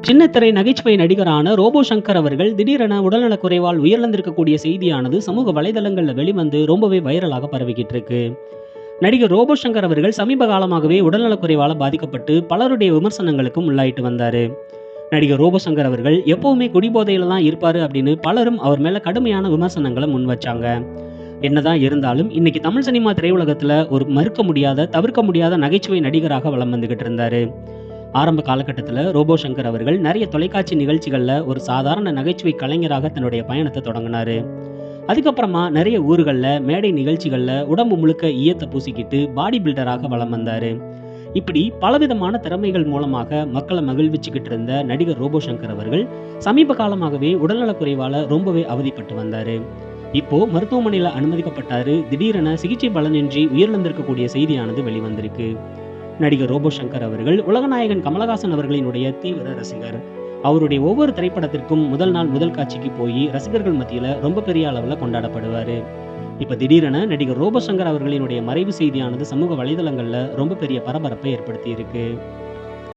சின்னத்திரை நகைச்சுவை நடிகரான ரோபோ சங்கர் அவர்கள் திடீரென உடல்நலக் குறைவால் உயிரிழந்திருக்கக்கூடிய செய்தியானது சமூக வலைதளங்கள்ல வெளிவந்து ரொம்பவே வைரலாக பரவிக்கிட்டு இருக்கு. நடிகர் ரோபோ சங்கர் அவர்கள் சமீப காலமாகவே உடல்நலக் குறைவால பாதிக்கப்பட்டு பலருடைய விமர்சனங்களுக்கும் உள்ளாயிட்டு வந்தாரு. நடிகர் ரோபோ சங்கர் அவர்கள் எப்பவுமே குடிபோதையில தான் இருப்பாரு அப்படின்னு பலரும் அவர் மேல கடுமையான விமர்சனங்களை முன் வச்சாங்க. என்னதான் இருந்தாலும் இன்னைக்கு தமிழ் சினிமா திரையுலகத்துல ஒரு மறுக்க முடியாத, தவிர்க்க முடியாத நகைச்சுவை நடிகராக வலம் வந்துகிட்டு இருந்தாரு. ஆரம்ப காலகட்டத்துல ரோபோ சங்கர் அவர்கள் நிறைய தொலைக்காட்சி நிகழ்ச்சிகள்ல ஒரு சாதாரண நகைச்சுவை கலைஞராக தன்னுடைய பயணத்தை தொடங்கினாரு. அதுக்கப்புறமா நிறைய ஊர்கள்ல மேடை நிகழ்ச்சிகள்ல உடம்பு முழுக்க ஈயத்தை பூசிக்கிட்டு பாடி பில்டராக வலம் வந்தாரு. இப்படி பலவிதமான திறமைகள் மூலமாக மக்களை மகிழ்விச்சுக்கிட்டு இருந்த நடிகர் ரோபோ சங்கர் அவர்கள் சமீப காலமாகவே உடல்நலக் குறைவால ரொம்பவே அவதிப்பட்டு வந்தாரு. இப்போ மருத்துவமனையில அனுமதிக்கப்பட்டாரு. திடீரென சிகிச்சை பலனின்றி உயிரிழந்திருக்கக்கூடிய செய்தியானது வெளிவந்திருக்கு. நடிகர் ரோபோ சங்கர் அவர்கள் உலகநாயகன் கமலஹாசன் அவர்களினுடைய தீவிர ரசிகர். அவருடைய ஒவ்வொரு திரைப்படத்திற்கும் முதல் நாள் முதல் காட்சிக்கு போய் ரசிகர்கள் மத்தியில ரொம்ப பெரிய அளவுல கொண்டாடப்படுவாரு. இப்ப திடீரென நடிகர் ரோபோ சங்கர் அவர்களினுடைய மறைவு செய்தியானது சமூக வலைதளங்கள்ல ரொம்ப பெரிய பரபரப்பை ஏற்படுத்தி இருக்கு.